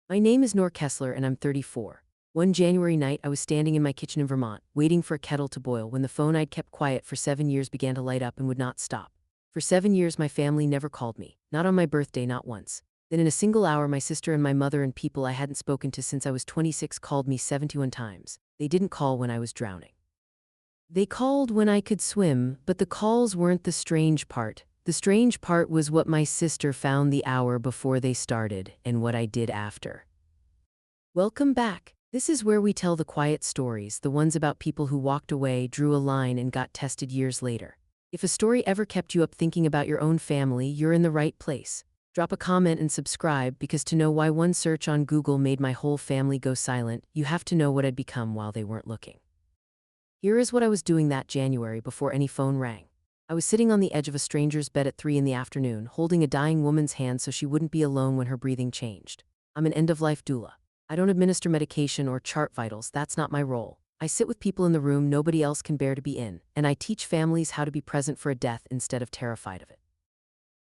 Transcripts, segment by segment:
My name is Noor Kessler and I'm 34. One January night, I was standing in my kitchen in Vermont, waiting for a kettle to boil when the phone I'd kept quiet for 7 years began to light up and would not stop. For 7 years, my family never called me, not on my birthday, not once. Then in a single hour, my sister and my mother and people I hadn't spoken to since I was 26 called me 71 times. They didn't call when I was drowning. They called when I could swim, but the calls weren't the strange part. The strange part was what my sister found the hour before they started and what I did after. Welcome back. This is where we tell the quiet stories, the ones about people who walked away, drew a line, and got tested years later. If a story ever kept you up thinking about your own family, you're in the right place. Drop a comment and subscribe, because to know why one search on Google made my whole family go silent, you have to know what I'd become while they weren't looking. Here is what I was doing that January before any phone rang. I was sitting on the edge of a stranger's bed at 3 in the afternoon, holding a dying woman's hand so she wouldn't be alone when her breathing changed. I'm an end-of-life doula. I don't administer medication or chart vitals, that's not my role. I sit with people in the room nobody else can bear to be in, and I teach families how to be present for a death instead of terrified of it.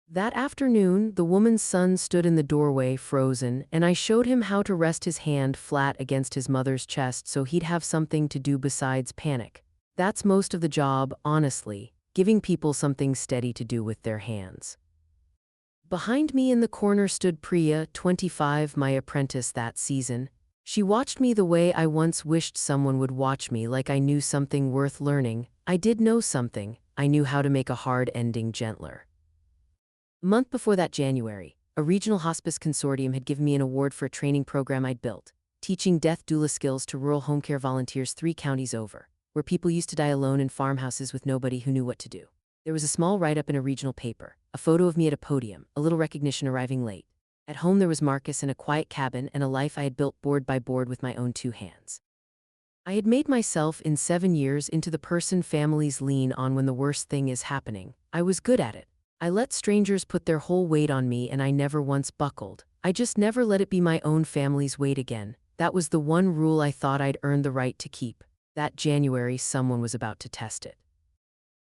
That afternoon, the woman's son stood in the doorway, frozen, and I showed him how to rest his hand flat against his mother's chest so he'd have something to do besides panic. That's most of the job, honestly, giving people something steady to do with their hands. Behind me in the corner stood Priya, 25, my apprentice that season. She watched me the way I once wished someone would watch me, like I knew something worth learning. I did know something. I knew how to make a hard ending gentler. A month before that January, a regional hospice consortium had given me an award for a training program I'd built, teaching death doula skills to rural home care volunteers 3 counties over, where people used to die alone in farmhouses with nobody who knew what to do. There was a small write-up in a regional paper, a photo of me at a podium, a little recognition arriving late. At home there was Marcus and a quiet cabin and a life I had built board by board with my own 2 hands. I had made myself in 7 years into the person families lean on when the worst thing is happening. I was good at it. I let strangers put their whole weight on me and I never once buckled. I just never let it be my own family's weight again. That was the one rule I thought I'd earned the right to keep. That January, someone was about to test it.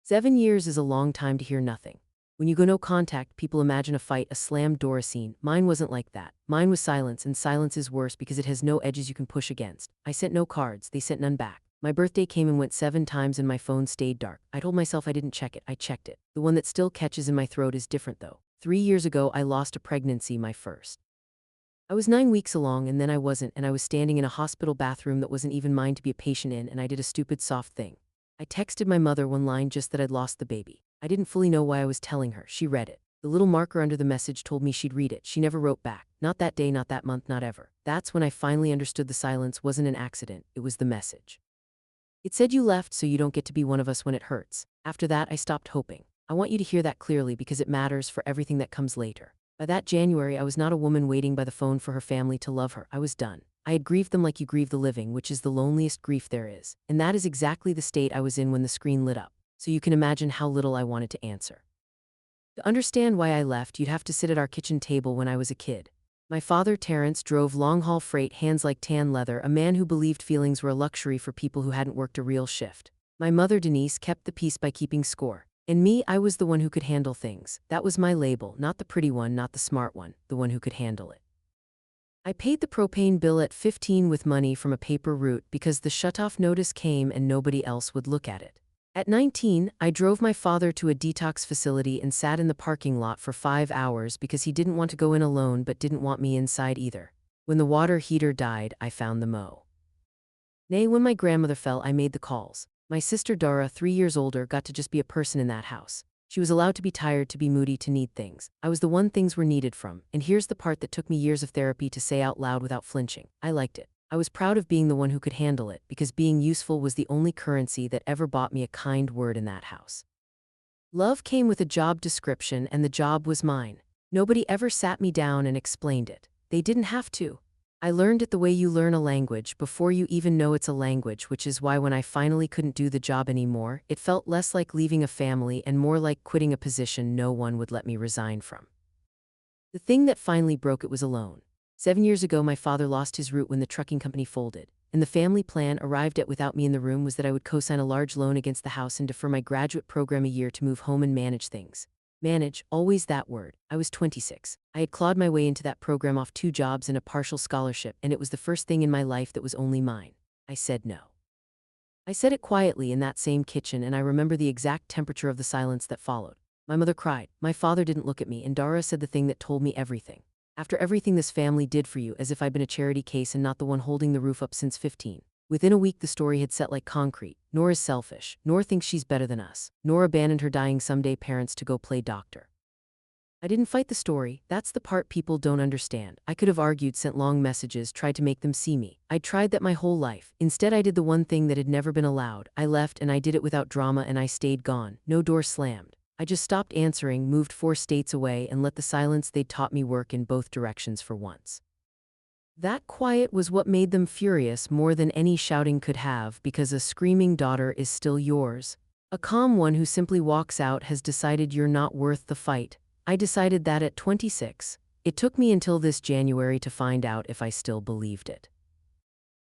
7 years is a long time to hear nothing. When you go no contact, people imagine a fight, a slammed door, a scene. Mine wasn't like that. Mine was silence, and silence is worse because it has no edges you can push against. I sent no cards, they sent none back. My birthday came and went 7 times and my phone stayed dark. I told myself I didn't check it, I checked it. The one that still catches in my throat is different though. 3 years ago, I lost a pregnancy, my first. I was 9 weeks along and then I wasn't, and I was standing in a hospital bathroom that wasn't even mine to be a patient in, and I did a stupid soft thing. I texted my mother one line, just that I'd lost the baby. I didn't fully know why I was telling her. She read it. The little marker under the message told me she'd read it. She never wrote back. Not that day, not that month, not ever. That's when I finally understood the silence wasn't an accident, it was the message. It said, you left so you don't get to be one of us when it hurts. After that, I stopped hoping. I want you to hear that clearly because it matters for everything that comes later. By that January, I was not a woman waiting by the phone for her family to love her. I was done. I had grieved them like you grieve the living, which is the loneliest grief there is. And that is exactly the state I was in when the screen lit up. So you can imagine how little I wanted to answer. To understand why I left, you'd have to sit at our kitchen table when I was a kid. My father, Terrence, drove long-haul freight, hands like tan leather, a man who believed feelings were a luxury for people who hadn't worked a real shift. My mother, Denise, kept the peace by keeping score. And me, I was the one who could handle things. That was my label, not the pretty one, not the smart one, the one who could handle it. I paid the propane bill at 15 with money from a paper route because the shutoff notice came and nobody else would look at it. At 19, I drove my father to a detox facility and sat in the parking lot for 5 hours because he didn't want to go in alone but didn't want me inside either. When the water heater died, I found the mo. Nay, when my grandmother fell, I made the calls. My sister Dara, 3 years older, got to just be a person in that house. She was allowed to be tired, to be moody, to need things. I was the one things were needed from, and here's the part that took me years of therapy to say out loud without flinching. I liked it. I was proud of being the one who could handle it, because being useful was the only currency that ever bought me a kind word in that house. Love came with a job description, and the job was mine. Nobody ever sat me down and explained it. They didn't have to. I learned it the way you learn a language, before you even know it's a language, which is why when I finally couldn't do the job anymore, it felt less like leaving a family and more like quitting a position no one would let me resign from. The thing that finally broke it was a loan. 7 years ago, my father lost his route when the trucking company folded, and the family plan arrived at without me in the room was that I would co-sign a large loan against the house and defer my graduate program a year to move home and manage things. Manage, always that word. I was 26. I had clawed my way into that program off 2 jobs and a partial scholarship, and it was the first thing in my life that was only mine. I said no. I said it quietly in that same kitchen, and I remember the exact temperature of the silence that followed. My mother cried. My father didn't look at me, and Dara said the thing that told me everything. After everything this family did for you, as if I'd been a charity case and not the one holding the roof up since 15. Within a week the story had set like concrete. Noor is selfish. Noor thinks she's better than us. Noor abandoned her dying someday parents to go play doctor. I didn't fight the story. That's the part people don't understand. I could have argued, sent long messages, tried to make them see me. I'd tried that my whole life. Instead I did the one thing that had never been allowed. I left, and I did it without drama, and I stayed gone. No door slammed. I just stopped answering, moved 4 states away, and let the silence they'd taught me work in both directions for once. That quiet was what made them furious more than any shouting could have, because a screaming daughter is still yours. A calm one who simply walks out has decided you're not worth the fight. I decided that at 26. It took me until this January to find out if I still believed it.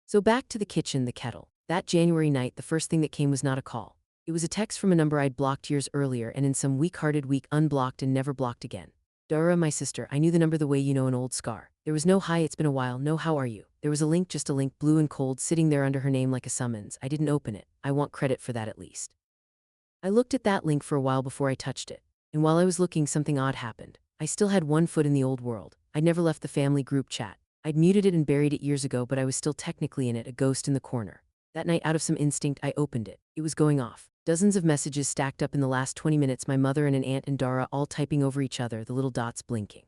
So back to the kitchen, the kettle. That January night, the first thing that came was not a call. It was a text from a number I'd blocked years earlier, and in some weak-hearted week unblocked and never blocked again. Dara, my sister, I knew the number the way you know an old scar. There was no hi, it's been a while, no how are you. There was a link, just a link, blue and cold, sitting there under her name like a summons. I didn't open it. I want credit for that at least. I looked at that link for a while before I touched it. And while I was looking, something odd happened. I still had one foot in the old world. I'd never left the family group chat. I'd muted it and buried it years ago, but I was still technically in it, a ghost in the corner. That night, out of some instinct, I opened it. It was going off. Dozens of messages stacked up in the last 20 minutes, my mother and an aunt and Dara all typing over each other, the little dots blinking.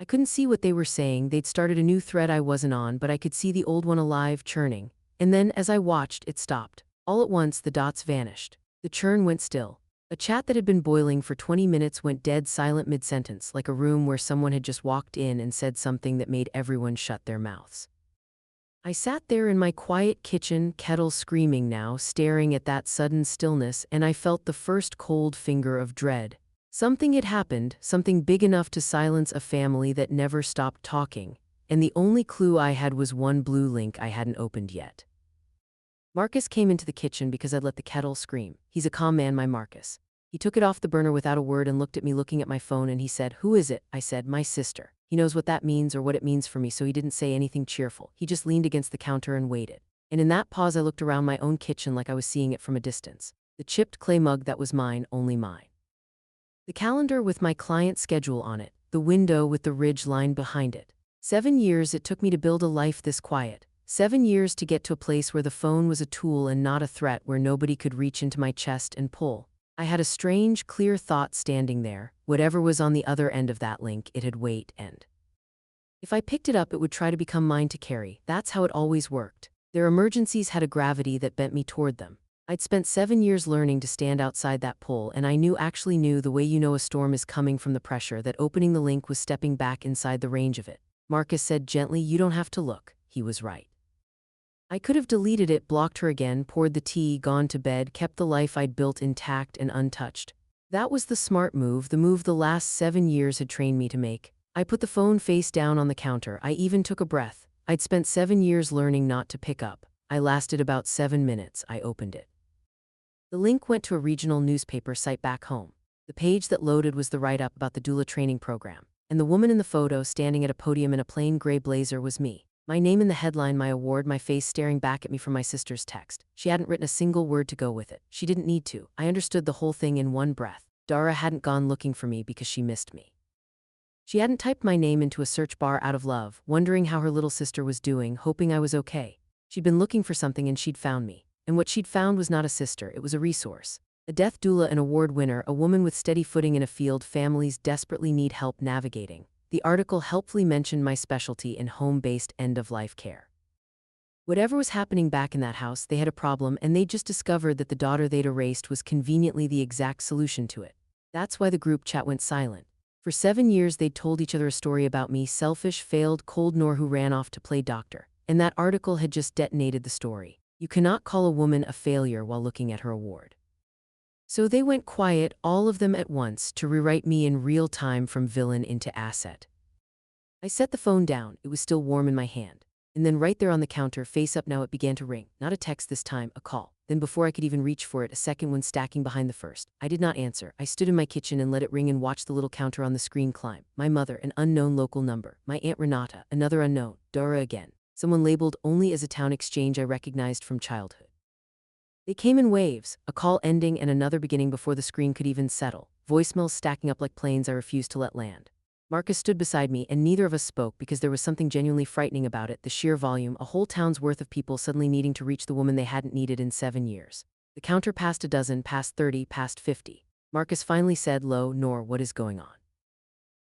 I couldn't see what they were saying. They'd started a new thread I wasn't on, but I could see the old one alive, churning. And then, as I watched, it stopped. All at once, the dots vanished. The churn went still. A chat that had been boiling for 20 minutes went dead silent mid-sentence, like a room where someone had just walked in and said something that made everyone shut their mouths. I sat there in my quiet kitchen, kettle screaming now, staring at that sudden stillness, and I felt the first cold finger of dread. Something had happened, something big enough to silence a family that never stopped talking, and the only clue I had was one blue link I hadn't opened yet. Marcus came into the kitchen because I'd let the kettle scream. He's a calm man, my Marcus. He took it off the burner without a word and looked at me looking at my phone, and he said, "Who is it?" I said, "My sister." He knows what that means or what it means for me, so he didn't say anything cheerful. He just leaned against the counter and waited. And in that pause I looked around my own kitchen like I was seeing it from a distance. The chipped clay mug that was mine, only mine. The calendar with my client's schedule on it. The window with the ridge line behind it. 7 years it took me to build a life this quiet. 7 years to get to a place where the phone was a tool and not a threat, where nobody could reach into my chest and pull. I had a strange, clear thought standing there. Whatever was on the other end of that link, it had weight, and if I picked it up, it would try to become mine to carry. That's how it always worked. Their emergencies had a gravity that bent me toward them. I'd spent 7 years learning to stand outside that pull, and I actually knew the way you know a storm is coming from the pressure, that opening the link was stepping back inside the range of it. Marcus said gently, "You don't have to look." He was right. I could have deleted it, blocked her again, poured the tea, gone to bed, kept the life I'd built intact and untouched. That was the smart move, the move the last 7 years had trained me to make. I put the phone face down on the counter. I even took a breath. I'd spent 7 years learning not to pick up. I lasted about 7 minutes. I opened it. The link went to a regional newspaper site back home. The page that loaded was the write-up about the doula training program. And the woman in the photo, standing at a podium in a plain gray blazer, was me. My name in the headline, my award, my face staring back at me from my sister's text. She hadn't written a single word to go with it. She didn't need to. I understood the whole thing in one breath. Dara hadn't gone looking for me because she missed me. She hadn't typed my name into a search bar out of love, wondering how her little sister was doing, hoping I was okay. She'd been looking for something and she'd found me. And what she'd found was not a sister, it was a resource. A death doula, an award winner, a woman with steady footing in a field families desperately need help navigating. The article helpfully mentioned my specialty in home-based end-of-life care. Whatever was happening back in that house, they had a problem, and they'd just discovered that the daughter they'd erased was conveniently the exact solution to it. That's why the group chat went silent. For 7 years they'd told each other a story about me, selfish, failed, cold Noor who ran off to play doctor. And that article had just detonated the story. You cannot call a woman a failure while looking at her award. So they went quiet, all of them at once, to rewrite me in real time from villain into asset. I set the phone down. It was still warm in my hand. And then right there on the counter, face up now, it began to ring. Not a text this time, a call. Then before I could even reach for it, a second one stacking behind the first. I did not answer. I stood in my kitchen and let it ring and watched the little counter on the screen climb. My mother, an unknown local number. My Aunt Renata, another unknown. Dora again. Someone labeled only as a town exchange I recognized from childhood. They came in waves, a call ending and another beginning before the screen could even settle. Voicemails stacking up like planes I refused to let land. Marcus stood beside me, and neither of us spoke because there was something genuinely frightening about it, the sheer volume, a whole town's worth of people suddenly needing to reach the woman they hadn't needed in 7 years. The counter passed a dozen, past 30, past 50. Marcus finally said low, "Noor, what is going on?"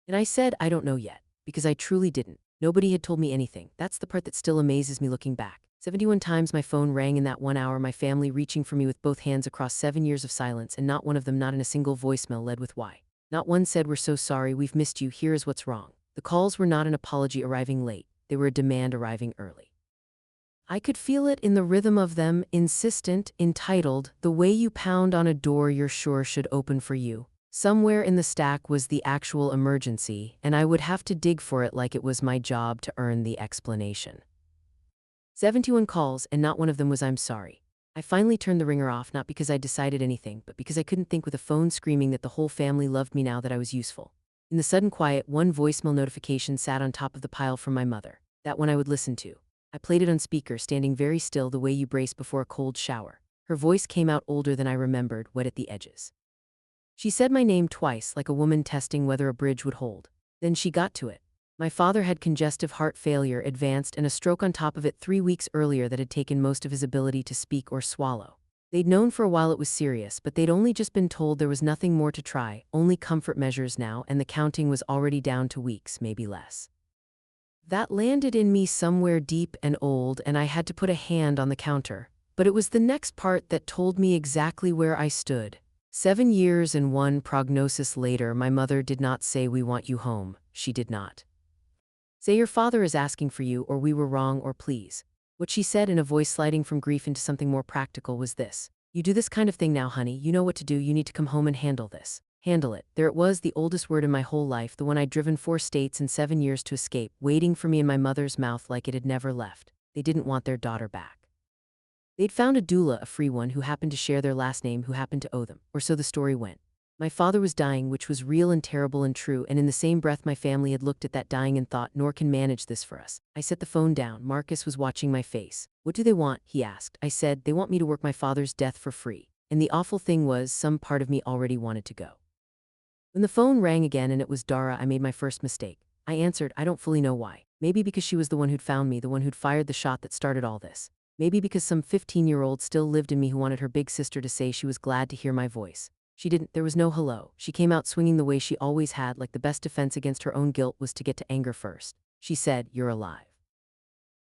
And I said, "I don't know yet," because I truly didn't. Nobody had told me anything. That's the part that still amazes me looking back. 71 times my phone rang in that 1 hour, my family reaching for me with both hands across 7 years of silence, and not one of them, not in a single voicemail, led with why. Not one said, "We're so sorry, we've missed you, here is what's wrong." The calls were not an apology arriving late, they were a demand arriving early. I could feel it in the rhythm of them, insistent, entitled, the way you pound on a door you're sure should open for you. Somewhere in the stack was the actual emergency, and I would have to dig for it like it was my job to earn the explanation. 71 calls, and not one of them was "I'm sorry." I finally turned the ringer off, not because I decided anything, but because I couldn't think with a phone screaming that the whole family loved me now that I was useful. In the sudden quiet, one voicemail notification sat on top of the pile from my mother. That one I would listen to. I played it on speaker, standing very still the way you brace before a cold shower. Her voice came out older than I remembered, wet at the edges. She said my name twice, like a woman testing whether a bridge would hold. Then she got to it. My father had congestive heart failure, advanced, and a stroke on top of it 3 weeks earlier that had taken most of his ability to speak or swallow. They'd known for a while it was serious, but they'd only just been told there was nothing more to try, only comfort measures now, and the counting was already down to weeks, maybe less. That landed in me somewhere deep and old, and I had to put a hand on the counter. But it was the next part that told me exactly where I stood. 7 years and one prognosis later, my mother did not say, "We want you home." She did not say, "Your father is asking for you," or "We were wrong," or "Please." What she said, in a voice sliding from grief into something more practical, was this: "You do this kind of thing now, honey. You know what to do. You need to come home and handle this. Handle it." There it was, the oldest word in my whole life, the one I'd driven 4 states in 7 years to escape, waiting for me in my mother's mouth like it had never left. They didn't want their daughter back. They'd found a doula, a free one, who happened to share their last name, who happened to owe them. Or so the story went. My father was dying, which was real and terrible and true, and in the same breath my family had looked at that dying and thought, "Noor can manage this for us." I set the phone down. Marcus was watching my face. "What do they want?" he asked. I said, "They want me to work my father's death for free." And the awful thing was, some part of me already wanted to go. When the phone rang again and it was Dara, I made my first mistake. I answered, I don't fully know why. Maybe because she was the one who'd found me, the one who'd fired the shot that started all this. Maybe because some 15-year-old still lived in me who wanted her big sister to say she was glad to hear my voice. She didn't. There was no hello. She came out swinging the way she always had, like the best defense against her own guilt was to get to anger first. She said, "You're alive.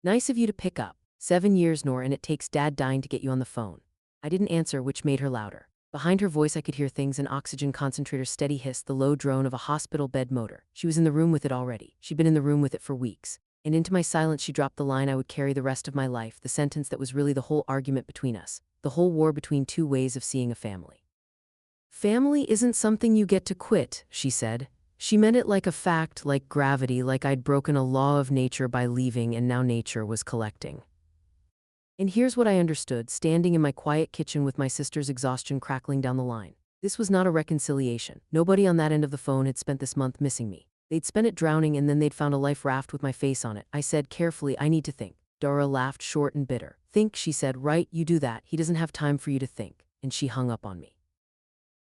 Nice of you to pick up. 7 years, Noor, and it takes Dad dying to get you on the phone." I didn't answer, which made her louder. Behind her voice I could hear things: an oxygen concentrator's steady hiss, the low drone of a hospital bed motor. She was in the room with it already. She'd been in the room with it for weeks. And into my silence she dropped the line I would carry the rest of my life, the sentence that was really the whole argument between us, the whole war between two ways of seeing a family. "Family isn't something you get to quit," she said. She meant it like a fact, like gravity, like I'd broken a law of nature by leaving and now nature was collecting. And here's what I understood, standing in my quiet kitchen with my sister's exhaustion crackling down the line. This was not a reconciliation. Nobody on that end of the phone had spent this month missing me. They'd spent it drowning, and then they'd found a life raft with my face on it. I said carefully, "I need to think." Dora laughed, short and bitter. "Think," she said. "Right, you do that. He doesn't have time for you to think." And she hung up on me.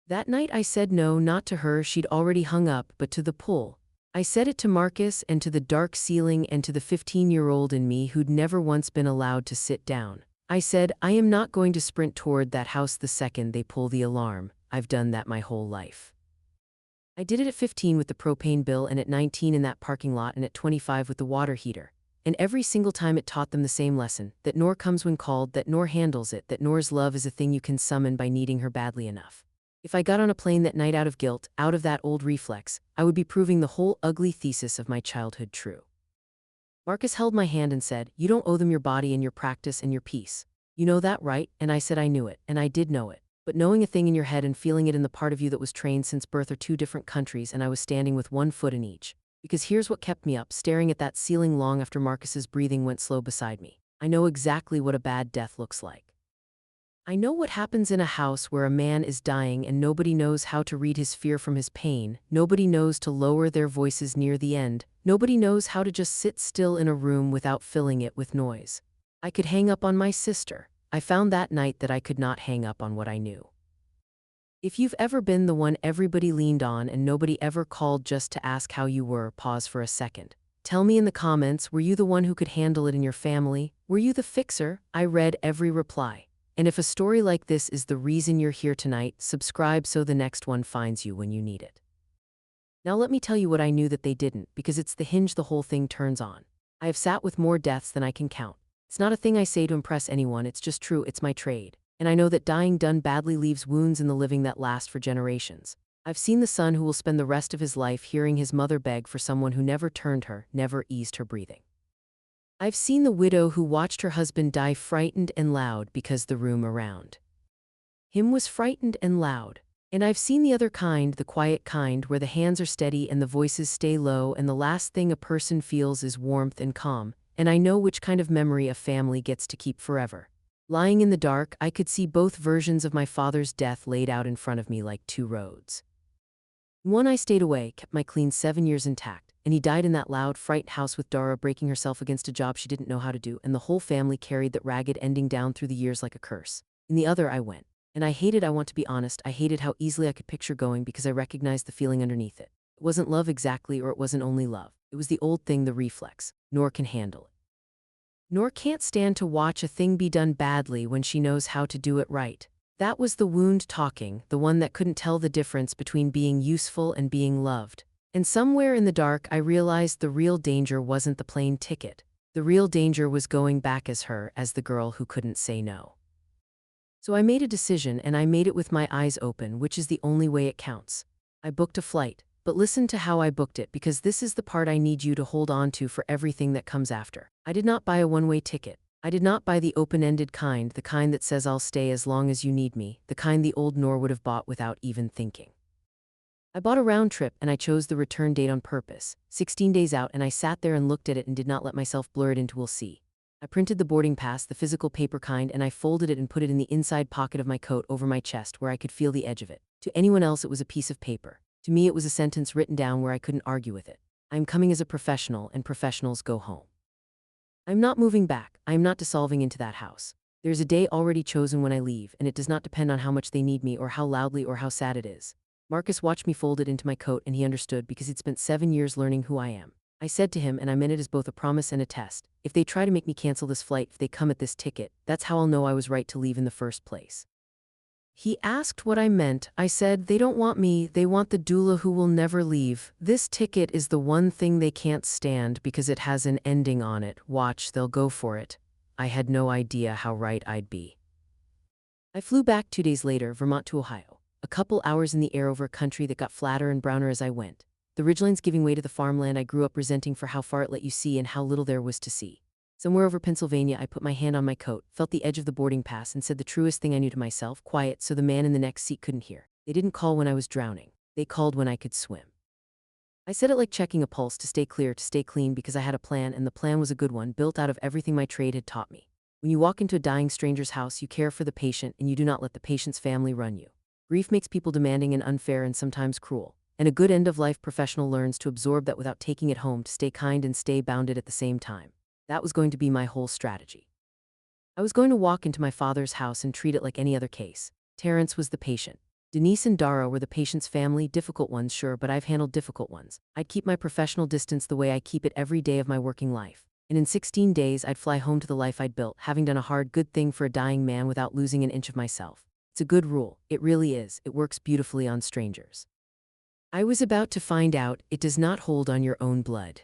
That night I said no, not to her, she'd already hung up, but to the pull. I said it to Marcus and to the dark ceiling and to the 15-year-old in me who'd never once been allowed to sit down. I said, I am not going to sprint toward that house the second they pull the alarm. I've done that my whole life. I did it at 15 with the propane bill, and at 19 in that parking lot, and at 25 with the water heater. And every single time it taught them the same lesson, that Noor comes when called, that Noor handles it, that Noor's love is a thing you can summon by needing her badly enough. If I got on a plane that night out of guilt, out of that old reflex, I would be proving the whole ugly thesis of my childhood true. Marcus held my hand and said, "You don't owe them your body and your practice and your peace. You know that, right?" And I said I knew it, and I did know it. But knowing a thing in your head and feeling it in the part of you that was trained since birth are two different countries, and I was standing with one foot in each. Because here's what kept me up, staring at that ceiling long after Marcus's breathing went slow beside me. I know exactly what a bad death looks like. I know what happens in a house where a man is dying and nobody knows how to read his fear from his pain, nobody knows to lower their voices near the end, nobody knows how to just sit still in a room without filling it with noise. I could hang up on my sister. I found that night that I could not hang up on what I knew. If you've ever been the one everybody leaned on and nobody ever called just to ask how you were, pause for a second. Tell me in the comments, were you the one who could handle it in your family? Were you the fixer? I read every reply. And if a story like this is the reason you're here tonight, subscribe so the next one finds you when you need it. Now let me tell you what I knew that they didn't, because it's the hinge the whole thing turns on. I have sat with more deaths than I can count. It's not a thing I say to impress anyone, it's just true, it's my trade. And I know that dying done badly leaves wounds in the living that last for generations. I've seen the son who will spend the rest of his life hearing his mother beg for someone who never turned her, never eased her breathing. I've seen the widow who watched her husband die frightened and loud because the room around him was frightened and loud. And I've seen the other kind, the quiet kind, where the hands are steady and the voices stay low and the last thing a person feels is warmth and calm. And I know which kind of memory a family gets to keep forever. Lying in the dark, I could see both versions of my father's death laid out in front of me like two roads. One I stayed away, kept my clean 7 years intact, and he died in that loud, frightened house with Dara breaking herself against a job she didn't know how to do, and the whole family carried that ragged ending down through the years like a curse. In the other I went. And I hated, I want to be honest, I hated how easily I could picture going because I recognized the feeling underneath it. It wasn't love exactly, or it wasn't only love. It was the old thing, the reflex. Noor can handle it. Noor can't stand to watch a thing be done badly when she knows how to do it right. That was the wound talking, the one that couldn't tell the difference between being useful and being loved. And somewhere in the dark I realized the real danger wasn't the plane ticket. The real danger was going back as her, as the girl who couldn't say no. So I made a decision, and I made it with my eyes open, which is the only way it counts. I booked a flight, but listen to how I booked it, because this is the part I need you to hold on to for everything that comes after. I did not buy a one-way ticket. I did not buy the open-ended kind, the kind that says I'll stay as long as you need me, the kind the old Noor would have bought without even thinking. I bought a round trip, and I chose the return date on purpose, 16 days out, and I sat there and looked at it and did not let myself blur it into we'll see. I printed the boarding pass, the physical paper kind, and I folded it and put it in the inside pocket of my coat over my chest where I could feel the edge of it. To anyone else it was a piece of paper. To me it was a sentence written down where I couldn't argue with it. I'm coming as a professional, and professionals go home. I'm not moving back. I am not dissolving into that house. There's a day already chosen when I leave, and it does not depend on how much they need me or how loudly or how sad it is. Marcus watched me fold it into my coat, and he understood because he'd spent 7 years learning who I am. I said to him, and I meant it as both a promise and a test, if they try to make me cancel this flight, if they come at this ticket, that's how I'll know I was right to leave in the first place. He asked what I meant. I said, they don't want me, they want the doula who will never leave. This ticket is the one thing they can't stand because it has an ending on it. Watch, they'll go for it. I had no idea how right I'd be. I flew back 2 days later, Vermont to Ohio. A couple hours in the air over a country that got flatter and browner as I went. The ridgelines giving way to the farmland I grew up resenting for how far it let you see and how little there was to see. Somewhere over Pennsylvania, I put my hand on my coat, felt the edge of the boarding pass, and said the truest thing I knew to myself, quiet, so the man in the next seat couldn't hear. They didn't call when I was drowning. They called when I could swim. I said it like checking a pulse, to stay clear, to stay clean, because I had a plan, and the plan was a good one, built out of everything my trade had taught me. When you walk into a dying stranger's house, you care for the patient, and you do not let the patient's family run you. Grief makes people demanding and unfair and sometimes cruel. And a good end-of-life professional learns to absorb that without taking it home, to stay kind and stay bounded at the same time. That was going to be my whole strategy. I was going to walk into my father's house and treat it like any other case. Terrence was the patient. Denise and Dara were the patient's family, difficult ones, sure, but I've handled difficult ones. I'd keep my professional distance the way I keep it every day of my working life. And in 16 days, I'd fly home to the life I'd built, having done a hard, good thing for a dying man without losing an inch of myself. It's a good rule. It really is. It works beautifully on strangers. I was about to find out, it does not hold on your own blood.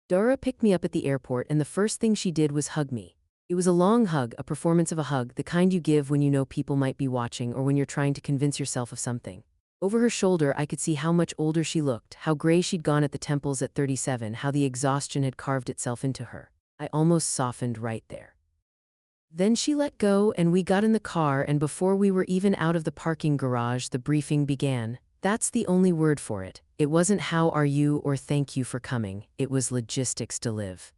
Dara picked me up at the airport, and the first thing she did was hug me. It was a long hug, a performance of a hug, the kind you give when you know people might be watching or when you're trying to convince yourself of something. Over her shoulder, I could see how much older she looked, how gray she'd gone at the temples at 37, how the exhaustion had carved itself into her. I almost softened right there. Then she let go, and we got in the car, and before we were even out of the parking garage, the briefing began. That's the only word for it. It wasn't how are you or thank you for coming. It was logistics to live.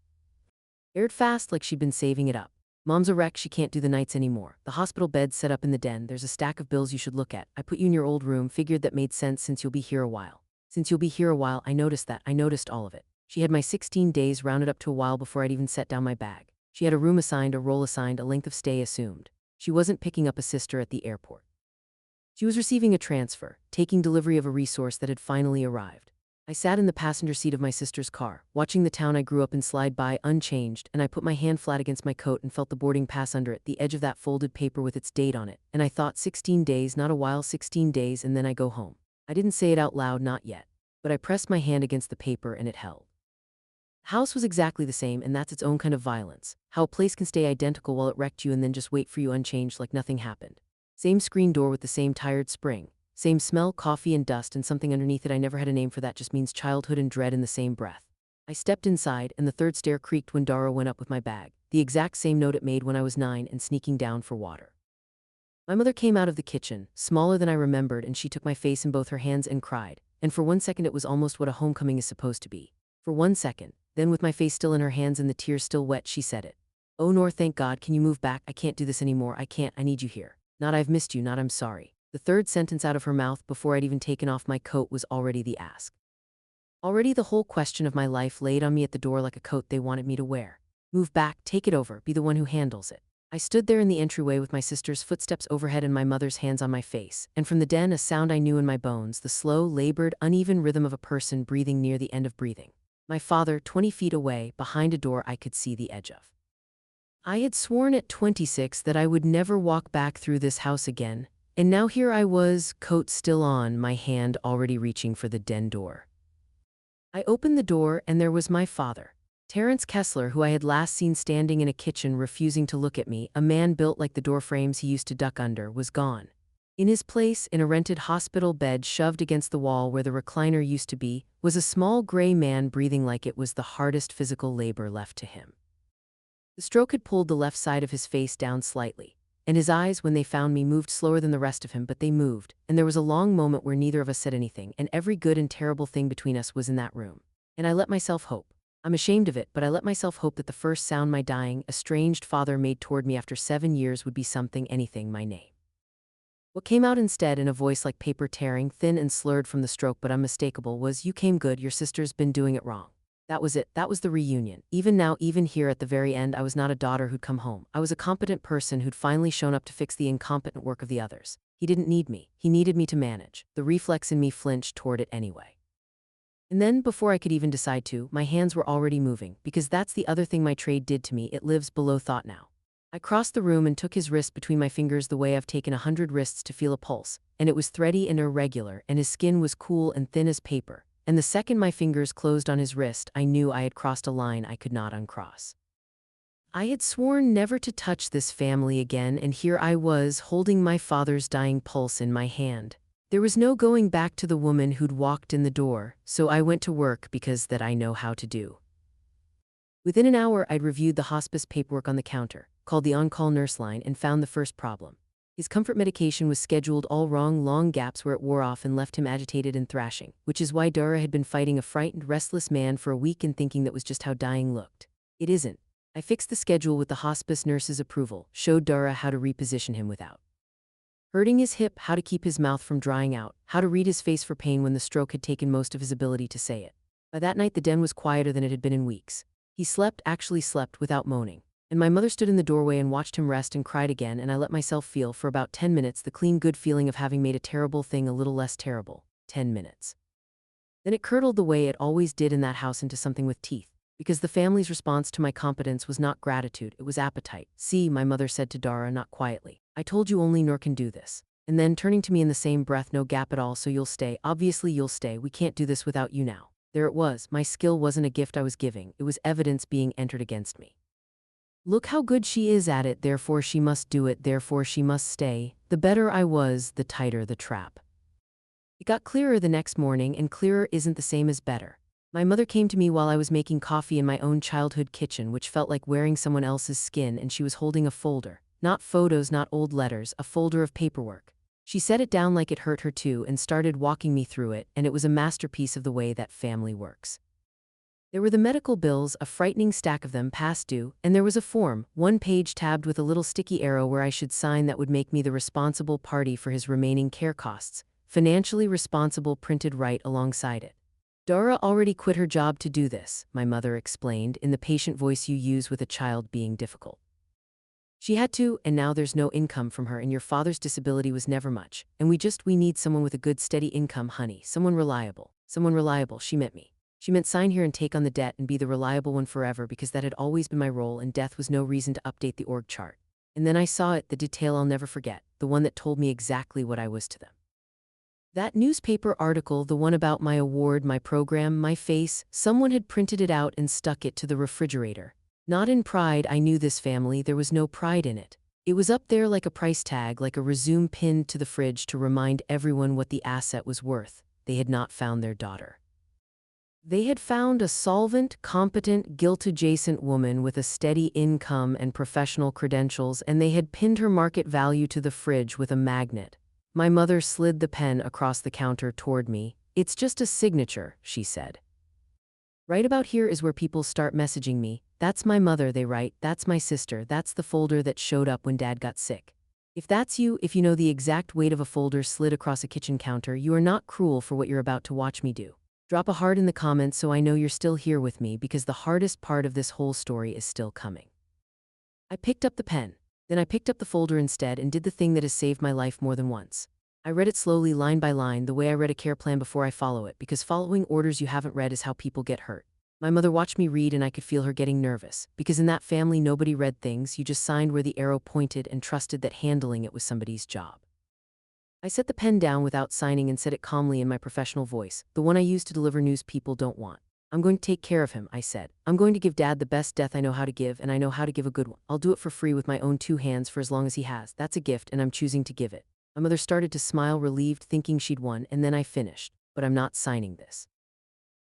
Aired fast like she'd been saving it up. Mom's a wreck, she can't do the nights anymore. The hospital bed's set up in the den, there's a stack of bills you should look at. I put you in your old room, figured that made sense since you'll be here a while. Since you'll be here a while, I noticed that, I noticed all of it. She had my 16 days rounded up to a while before I'd even set down my bag. She had a room assigned, a role assigned, a length of stay assumed. She wasn't picking up a sister at the airport. She was receiving a transfer, taking delivery of a resource that had finally arrived. I sat in the passenger seat of my sister's car, watching the town I grew up in slide by unchanged, and I put my hand flat against my coat and felt the boarding pass under it, the edge of that folded paper with its date on it, and I thought 16 days, not a while, 16 days, and then I go home. I didn't say it out loud, not yet, but I pressed my hand against the paper and it held. The house was exactly the same, and that's its own kind of violence, how a place can stay identical while it wrecked you and then just wait for you unchanged like nothing happened. Same screen door with the same tired spring. Same smell, coffee and dust, and something underneath it. I never had a name for that, just means childhood and dread in the same breath. I stepped inside, and the third stair creaked when Dara went up with my bag, the exact same note it made when I was 9 and sneaking down for water. My mother came out of the kitchen, smaller than I remembered, and she took my face in both her hands and cried, and for 1 second it was almost what a homecoming is supposed to be. For 1 second, then with my face still in her hands and the tears still wet, she said it. "Oh Noor, thank God, can you move back? I can't do this anymore, I can't, I need you here. Not I've missed you, not I'm sorry." The third sentence out of her mouth before I'd even taken off my coat was already the ask. Already the whole question of my life laid on me at the door like a coat they wanted me to wear. Move back, take it over, be the one who handles it. I stood there in the entryway with my sister's footsteps overhead and my mother's hands on my face, and from the den a sound I knew in my bones, the slow, labored, uneven rhythm of a person breathing near the end of breathing. My father, 20 feet away, behind a door I could see the edge of. I had sworn at 26 that I would never walk back through this house again. And now here I was, coat still on, my hand already reaching for the den door. I opened the door and there was my father, Terence Kessler, who I had last seen standing in a kitchen refusing to look at me. A man built like the door frames he used to duck under was gone. In his place, in a rented hospital bed shoved against the wall where the recliner used to be, was a small gray man breathing like it was the hardest physical labor left to him. The stroke had pulled the left side of his face down slightly, and his eyes, when they found me, moved slower than the rest of him, but they moved, and there was a long moment where neither of us said anything, and every good and terrible thing between us was in that room. And I let myself hope. I'm ashamed of it, but I let myself hope that the first sound my dying, estranged father made toward me after 7 years would be something, anything, my name. What came out instead, in a voice like paper tearing, thin and slurred from the stroke but unmistakable, was, "You came good, your sister's been doing it wrong." That was it, that was the reunion. Even now, even here at the very end, I was not a daughter who'd come home. I was a competent person who'd finally shown up to fix the incompetent work of the others. He didn't need me, he needed me to manage. The reflex in me flinched toward it anyway. And then, before I could even decide to, my hands were already moving, because that's the other thing my trade did to me, it lives below thought now. I crossed the room and took his wrist between my fingers the way I've taken 100 wrists to feel a pulse, and it was thready and irregular, and his skin was cool and thin as paper. And the second my fingers closed on his wrist, I knew I had crossed a line I could not uncross. I had sworn never to touch this family again, and here I was, holding my father's dying pulse in my hand. There was no going back to the woman who'd walked in the door, so I went to work, because that I know how to do. Within an hour, I'd reviewed the hospice paperwork on the counter, called the on-call nurse line, and found the first problem. His comfort medication was scheduled all wrong, long gaps where it wore off and left him agitated and thrashing, which is why Dara had been fighting a frightened, restless man for a week and thinking that was just how dying looked. It isn't. I fixed the schedule with the hospice nurse's approval, showed Dara how to reposition him without hurting his hip, how to keep his mouth from drying out, how to read his face for pain when the stroke had taken most of his ability to say it. By that night the den was quieter than it had been in weeks. He slept, actually slept, without moaning. And my mother stood in the doorway and watched him rest and cried again, and I let myself feel, for about 10 minutes, the clean, good feeling of having made a terrible thing a little less terrible. 10 minutes. Then it curdled the way it always did in that house into something with teeth, because the family's response to my competence was not gratitude, it was appetite. "See," my mother said to Dara, not quietly, "I told you only Noor can do this." And then, turning to me in the same breath, "No gap at all, so you'll stay. Obviously you'll stay, we can't do this without you now." There it was, my skill wasn't a gift I was giving, it was evidence being entered against me. Look how good she is at it, therefore she must do it, therefore she must stay. The better I was, the tighter the trap. It got clearer the next morning, and clearer isn't the same as better. My mother came to me while I was making coffee in my own childhood kitchen, which felt like wearing someone else's skin, and she was holding a folder. Not photos, not old letters, a folder of paperwork. She set it down like it hurt her too and started walking me through it, and it was a masterpiece of the way that family works. There were the medical bills, a frightening stack of them past due, and there was a form, one page tabbed with a little sticky arrow where I should sign that would make me the responsible party for his remaining care costs, financially responsible printed right alongside it. Dara already quit her job to do this, my mother explained in the patient voice you use with a child being difficult. She had to, and now there's no income from her, and your father's disability was never much, and we need someone with a good steady income, honey, someone reliable. Someone reliable, she meant me. She meant sign here and take on the debt and be the reliable one forever, because that had always been my role and death was no reason to update the org chart. And then I saw it, the detail I'll never forget, the one that told me exactly what I was to them. That newspaper article, the one about my award, my program, my face, someone had printed it out and stuck it to the refrigerator. Not in pride, I knew this family, there was no pride in it. It was up there like a price tag, like a resume pinned to the fridge to remind everyone what the asset was worth. They had not found their daughter. They had found a solvent, competent, guilt-adjacent woman with a steady income and professional credentials, and they had pinned her market value to the fridge with a magnet. My mother slid the pen across the counter toward me. It's just a signature, she said. Right about here is where people start messaging me. That's my mother, they write. That's my sister. That's the folder that showed up when Dad got sick. If that's you, if you know the exact weight of a folder slid across a kitchen counter, you are not cruel for what you're about to watch me do. Drop a heart in the comments so I know you're still here with me, because the hardest part of this whole story is still coming. I picked up the pen. Then I picked up the folder instead and did the thing that has saved my life more than once. I read it slowly, line by line, the way I read a care plan before I follow it, because following orders you haven't read is how people get hurt. My mother watched me read and I could feel her getting nervous, because in that family nobody read things, you just signed where the arrow pointed and trusted that handling it was somebody's job. I set the pen down without signing and said it calmly in my professional voice, the one I use to deliver news people don't want. I'm going to take care of him, I said. I'm going to give Dad the best death I know how to give, and I know how to give a good one. I'll do it for free with my own 2 hands for as long as he has. That's a gift, and I'm choosing to give it. My mother started to smile, relieved, thinking she'd won, and then I finished. But I'm not signing this.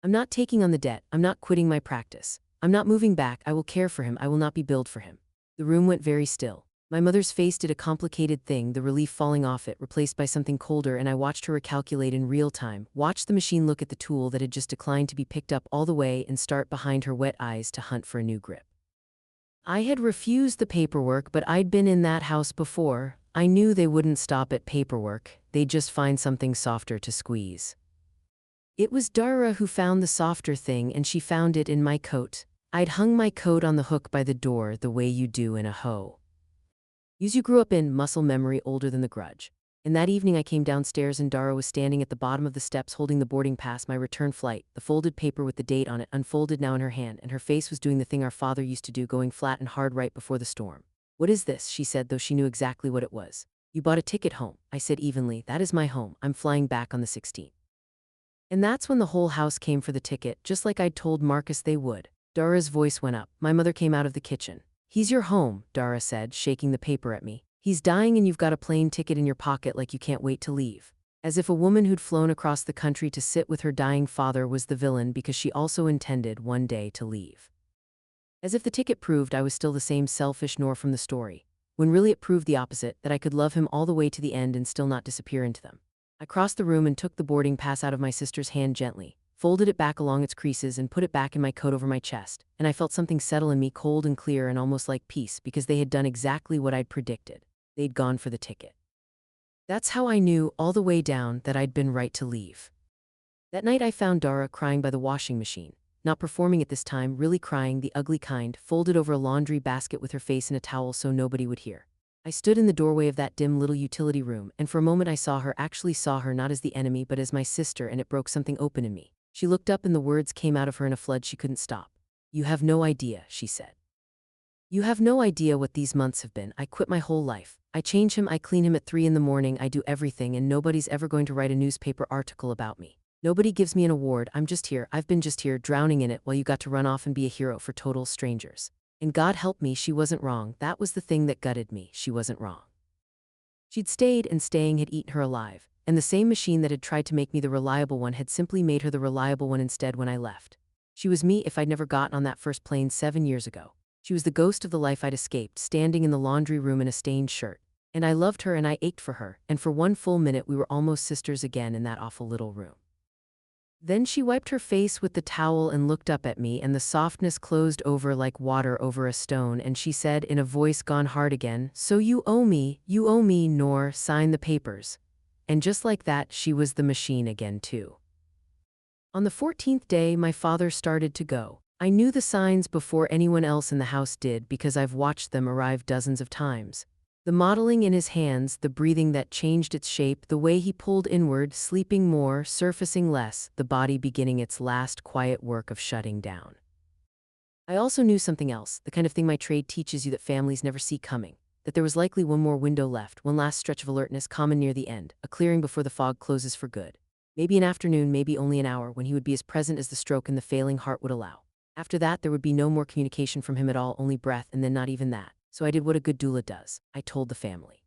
I'm not taking on the debt. I'm not quitting my practice. I'm not moving back. I will care for him. I will not be billed for him. The room went very still. My mother's face did a complicated thing, the relief falling off it, replaced by something colder, and I watched her recalculate in real time, watched the machine look at the tool that had just declined to be picked up all the way and start behind her wet eyes to hunt for a new grip. I had refused the paperwork, but I'd been in that house before. I knew they wouldn't stop at paperwork, they'd just find something softer to squeeze. It was Dara who found the softer thing, and she found it in my coat. I'd hung my coat on the hook by the door the way you do in a hoe. Use you grew up in, muscle memory older than the grudge. And that evening I came downstairs and Dara was standing at the bottom of the steps holding the boarding pass, my return flight, the folded paper with the date on it unfolded now in her hand, and her face was doing the thing our father used to do, going flat and hard right before the storm. What is this? She said, though she knew exactly what it was. You bought a ticket home, I said evenly. That is my home. I'm flying back on the 16th. And that's when the whole house came for the ticket, just like I'd told Marcus they would. Dara's voice went up. My mother came out of the kitchen. He's your home, Dara said, shaking the paper at me. He's dying and you've got a plane ticket in your pocket like you can't wait to leave. As if a woman who'd flown across the country to sit with her dying father was the villain because she also intended one day to leave. As if the ticket proved I was still the same selfish Noor from the story, when really it proved the opposite, that I could love him all the way to the end and still not disappear into them. I crossed the room and took the boarding pass out of my sister's hand gently, folded it back along its creases and put it back in my coat over my chest, and I felt something settle in me, cold and clear and almost like peace, because they had done exactly what I'd predicted. They'd gone for the ticket. That's how I knew, all the way down, that I'd been right to leave. That night I found Dara crying by the washing machine, not performing at this time, really crying, the ugly kind, folded over a laundry basket with her face in a towel so nobody would hear. I stood in the doorway of that dim little utility room, and for a moment I saw her, actually saw her not as the enemy but as my sister, and it broke something open in me. She looked up and the words came out of her in a flood she couldn't stop. You have no idea, she said. You have no idea what these months have been. I quit my whole life. I change him, I clean him at 3 in the morning, I do everything, and nobody's ever going to write a newspaper article about me. Nobody gives me an award. I'm just here, I've been just here, drowning in it while you got to run off and be a hero for total strangers. And God help me, she wasn't wrong. That was the thing that gutted me. She wasn't wrong. She'd stayed, and staying had eaten her alive, and the same machine that had tried to make me the reliable one had simply made her the reliable one instead when I left. She was me if I'd never gotten on that first plane 7 years ago. She was the ghost of the life I'd escaped, standing in the laundry room in a stained shirt. And I loved her and I ached for her, and for one full minute we were almost sisters again in that awful little room. Then she wiped her face with the towel and looked up at me, and the softness closed over like water over a stone, and she said in a voice gone hard again, "So you owe me, Noor, sign the papers." And just like that, she was the machine again too. On the 14th day, my father started to go. I knew the signs before anyone else in the house did because I've watched them arrive dozens of times. The modeling in his hands, the breathing that changed its shape, the way he pulled inward, sleeping more, surfacing less, the body beginning its last quiet work of shutting down. I also knew something else, the kind of thing my trade teaches you that families never see coming, that there was likely one more window left, one last stretch of alertness common near the end, a clearing before the fog closes for good. Maybe an afternoon, maybe only an hour, when he would be as present as the stroke and the failing heart would allow. After that, there would be no more communication from him at all, only breath, and then not even that. So I did what a good doula does. I told the family.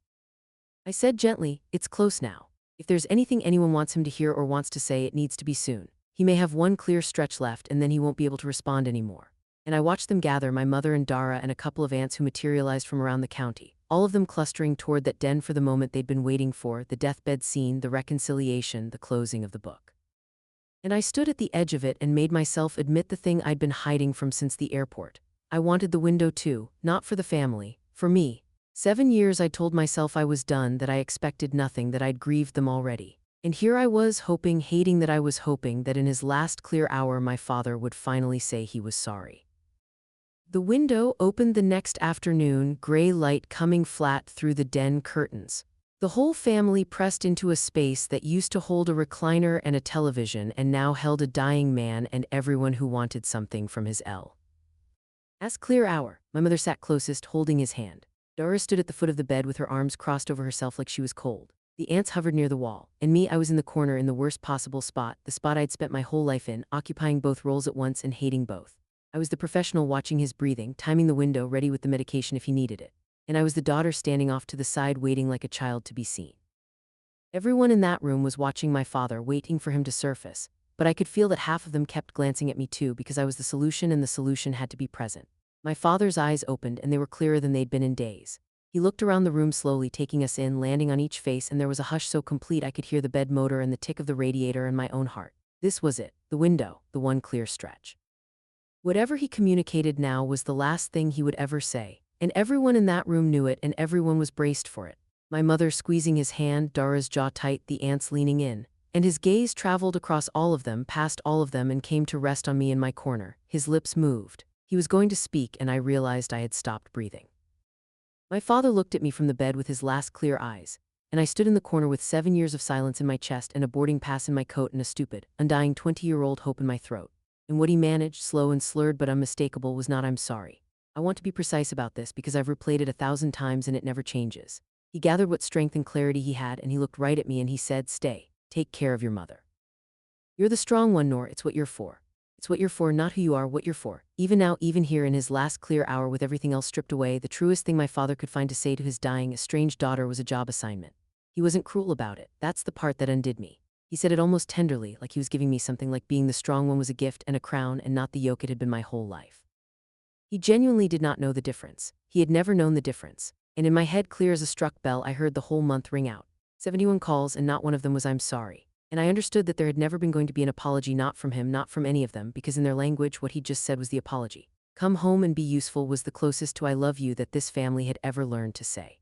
I said gently, "It's close now. If there's anything anyone wants him to hear or wants to say, it needs to be soon. He may have one clear stretch left and then he won't be able to respond anymore." And I watched them gather, my mother and Dara and a couple of aunts who materialized from around the county, all of them clustering toward that den for the moment they'd been waiting for, the deathbed scene, the reconciliation, the closing of the book. And I stood at the edge of it and made myself admit the thing I'd been hiding from since the airport. I wanted the window too, not for the family, for me. 7 years I'd told myself I was done, that I expected nothing, that I'd grieved them already. And here I was hoping, hating that I was hoping, that in his last clear hour my father would finally say he was sorry. The window opened the next afternoon, gray light coming flat through the den curtains. The whole family pressed into a space that used to hold a recliner and a television and now held a dying man and everyone who wanted something from his As clear hour. My mother sat closest, holding his hand. Dara stood at the foot of the bed with her arms crossed over herself like she was cold. The aunts hovered near the wall, and me, I was in the corner in the worst possible spot, the spot I'd spent my whole life in, occupying both roles at once and hating both. I was the professional watching his breathing, timing the window, ready with the medication if he needed it. And I was the daughter standing off to the side, waiting like a child to be seen. Everyone in that room was watching my father, waiting for him to surface, but I could feel that half of them kept glancing at me too, because I was the solution and the solution had to be present. My father's eyes opened and they were clearer than they'd been in days. He looked around the room slowly, taking us in, landing on each face, and there was a hush so complete I could hear the bed motor and the tick of the radiator and my own heart. This was it, the window, the one clear stretch. Whatever he communicated now was the last thing he would ever say, and everyone in that room knew it and everyone was braced for it. My mother squeezing his hand, Dara's jaw tight, the aunts leaning in, and his gaze traveled across all of them, past all of them, and came to rest on me in my corner. His lips moved. He was going to speak, and I realized I had stopped breathing. My father looked at me from the bed with his last clear eyes, and I stood in the corner with 7 years of silence in my chest and a boarding pass in my coat and a stupid, undying 20-year-old hope in my throat. And what he managed, slow and slurred but unmistakable, was not "I'm sorry." I want to be precise about this because I've replayed it 1,000 times and it never changes. He gathered what strength and clarity he had, and he looked right at me and he said, "Stay. Take care of your mother. You're the strong one, Noor. It's what you're for. It's what you're for, not who you are, what you're for." Even now, even here in his last clear hour with everything else stripped away, the truest thing my father could find to say to his dying, estranged daughter was a job assignment. He wasn't cruel about it. That's the part that undid me. He said it almost tenderly, like he was giving me something, like being the strong one was a gift and a crown and not the yoke it had been my whole life. He genuinely did not know the difference. He had never known the difference. And in my head, clear as a struck bell, I heard the whole month ring out. 71 calls, and not one of them was "I'm sorry." And I understood that there had never been going to be an apology, not from him, not from any of them, because in their language, what he'd just said was the apology. "Come home and be useful" was the closest to "I love you" that this family had ever learned to say.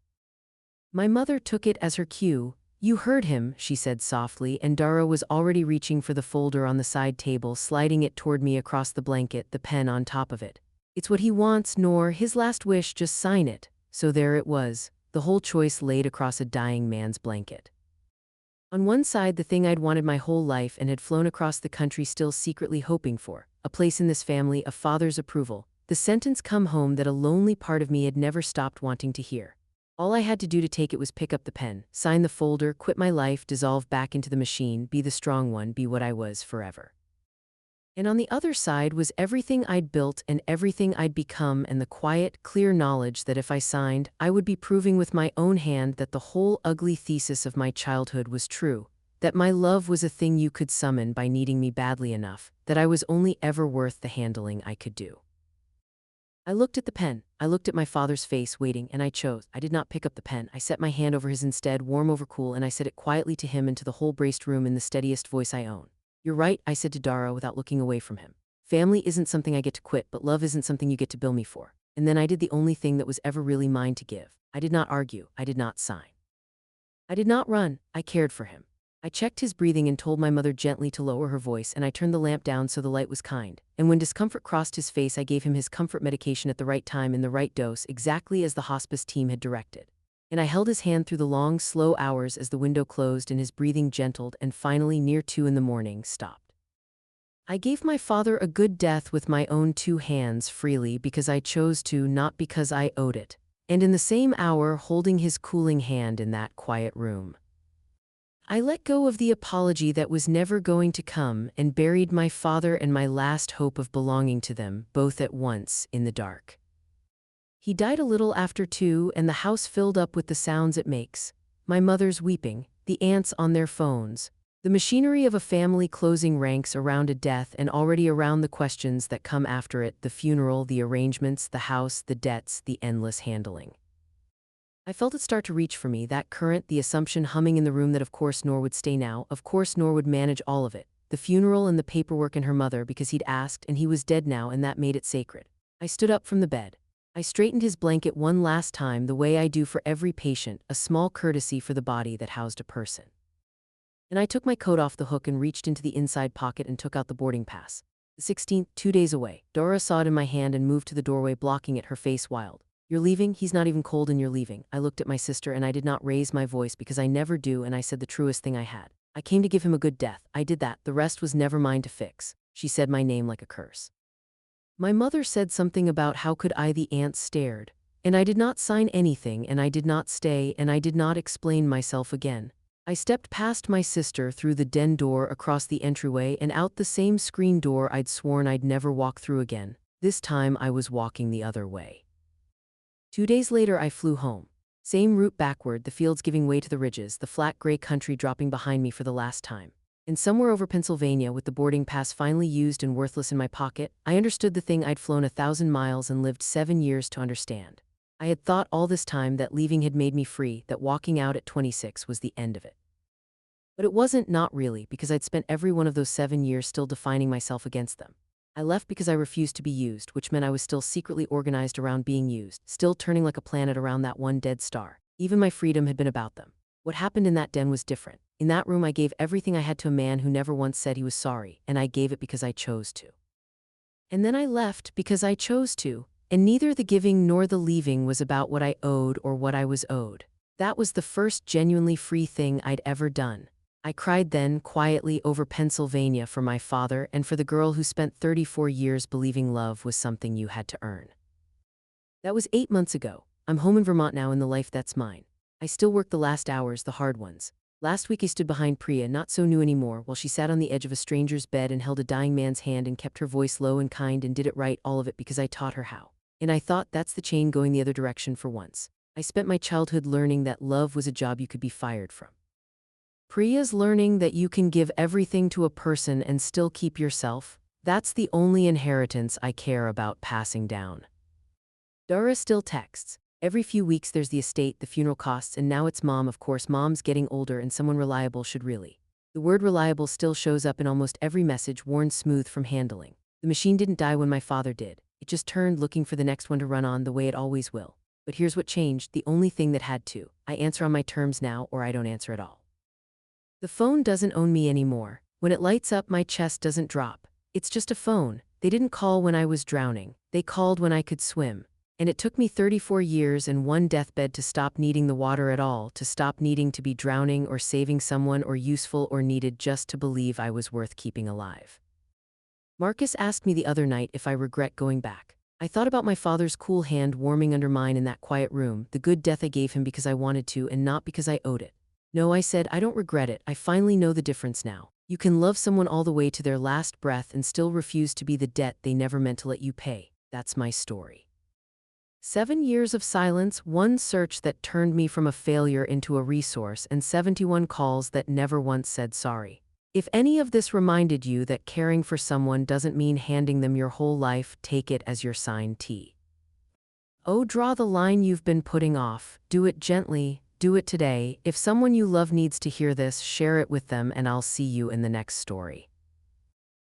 My mother took it as her cue. "You heard him," she said softly, and Dara was already reaching for the folder on the side table, sliding it toward me across the blanket, the pen on top of it. "It's what he wants, Noor, his last wish, just sign it." So there it was, the whole choice laid across a dying man's blanket. On one side, the thing I'd wanted my whole life and had flown across the country still secretly hoping for, a place in this family, a father's approval, the sentence "come home" that a lonely part of me had never stopped wanting to hear. All I had to do to take it was pick up the pen, sign the folder, quit my life, dissolve back into the machine, be the strong one, be what I was forever. And on the other side was everything I'd built and everything I'd become, and the quiet, clear knowledge that if I signed, I would be proving with my own hand that the whole ugly thesis of my childhood was true, that my love was a thing you could summon by needing me badly enough, that I was only ever worth the handling I could do. I looked at the pen, I looked at my father's face waiting, and I chose. I did not pick up the pen. I set my hand over his instead, warm over cool, and I said it quietly to him and to the whole braced room in the steadiest voice I own. You're right, I said to Dara without looking away from him. Family isn't something I get to quit, but love isn't something you get to bill me for. And then I did the only thing that was ever really mine to give. I did not argue. I did not sign. I did not run. I cared for him. I checked his breathing and told my mother gently to lower her voice, and I turned the lamp down so the light was kind. And when discomfort crossed his face, I gave him his comfort medication at the right time in the right dose, exactly as the hospice team had directed. And I held his hand through the long, slow hours as the window closed and his breathing gentled and finally, near 2 in the morning, stopped. I gave my father a good death with my own 2 hands freely because I chose to, not because I owed it. And in the same hour, holding his cooling hand in that quiet room, I let go of the apology that was never going to come and buried my father and my last hope of belonging to them, both at once, in the dark. He died a little after 2, and the house filled up with the sounds it makes. My mother's weeping, the aunts on their phones, the machinery of a family closing ranks around a death and already around the questions that come after it, the funeral, the arrangements, the house, the debts, the endless handling. I felt it start to reach for me, that current, the assumption humming in the room that of course Noor would stay now, of course Noor would manage all of it, the funeral and the paperwork and her mother, because he'd asked and he was dead now and that made it sacred. I stood up from the bed. I straightened his blanket one last time the way I do for every patient, a small courtesy for the body that housed a person. And I took my coat off the hook and reached into the inside pocket and took out the boarding pass. The 16th, 2 days away. Dora saw it in my hand and moved to the doorway, blocking it, her face wild. You're leaving? He's not even cold and you're leaving. I looked at my sister and I did not raise my voice because I never do, and I said the truest thing I had. I came to give him a good death. I did that. The rest was never mine to fix. She said my name like a curse. My mother said something about how could I, the aunts stared. And I did not sign anything, and I did not stay, and I did not explain myself again. I stepped past my sister through the den door, across the entryway, and out the same screen door I'd sworn I'd never walk through again. This time I was walking the other way. 2 days later I flew home. Same route backward, the fields giving way to the ridges, the flat gray country dropping behind me for the last time. And somewhere over Pennsylvania, with the boarding pass finally used and worthless in my pocket, I understood the thing I'd flown 1,000 miles and lived 7 years to understand. I had thought all this time that leaving had made me free, that walking out at 26 was the end of it. But it wasn't, not really, because I'd spent every one of those 7 years still defining myself against them. I left because I refused to be used, which meant I was still secretly organized around being used, still turning like a planet around that one dead star. Even my freedom had been about them. What happened in that den was different. In that room I gave everything I had to a man who never once said he was sorry, and I gave it because I chose to. And then I left because I chose to, and neither the giving nor the leaving was about what I owed or what I was owed. That was the first genuinely free thing I'd ever done. I cried then, quietly, over Pennsylvania for my father and for the girl who spent 34 years believing love was something you had to earn. That was 8 months ago. I'm home in Vermont now in the life that's mine. I still work the last hours, the hard ones. Last week I stood behind Priya, not so new anymore, while she sat on the edge of a stranger's bed and held a dying man's hand and kept her voice low and kind and did it right, all of it because I taught her how. And I thought, that's the chain going the other direction for once. I spent my childhood learning that love was a job you could be fired from. Priya's learning that you can give everything to a person and still keep yourself. That's the only inheritance I care about passing down. Dara still texts. Every few weeks there's the estate, the funeral costs, and now it's mom. Of course, mom's getting older and someone reliable should really. The word reliable still shows up in almost every message, worn smooth from handling. The machine didn't die when my father did. It just turned, looking for the next one to run on the way it always will. But here's what changed, the only thing that had to. I answer on my terms now, or I don't answer at all. The phone doesn't own me anymore. When it lights up, my chest doesn't drop. It's just a phone. They didn't call when I was drowning. They called when I could swim. And it took me 34 years and one deathbed to stop needing the water at all, to stop needing to be drowning or saving someone or useful or needed, just to believe I was worth keeping alive. Marcus asked me the other night if I regret going back. I thought about my father's cool hand warming under mine in that quiet room, the good death I gave him because I wanted to and not because I owed it. No, I said, I don't regret it. I finally know the difference now. You can love someone all the way to their last breath and still refuse to be the debt they never meant to let you pay. That's my story. 7 years of silence, 1 search that turned me from a failure into a resource, and 71 calls that never once said sorry. If any of this reminded you that caring for someone doesn't mean handing them your whole life, take it as your sign. Oh, draw the line you've been putting off. Do it gently. Do it today. If someone you love needs to hear this, share it with them, and I'll see you in the next story.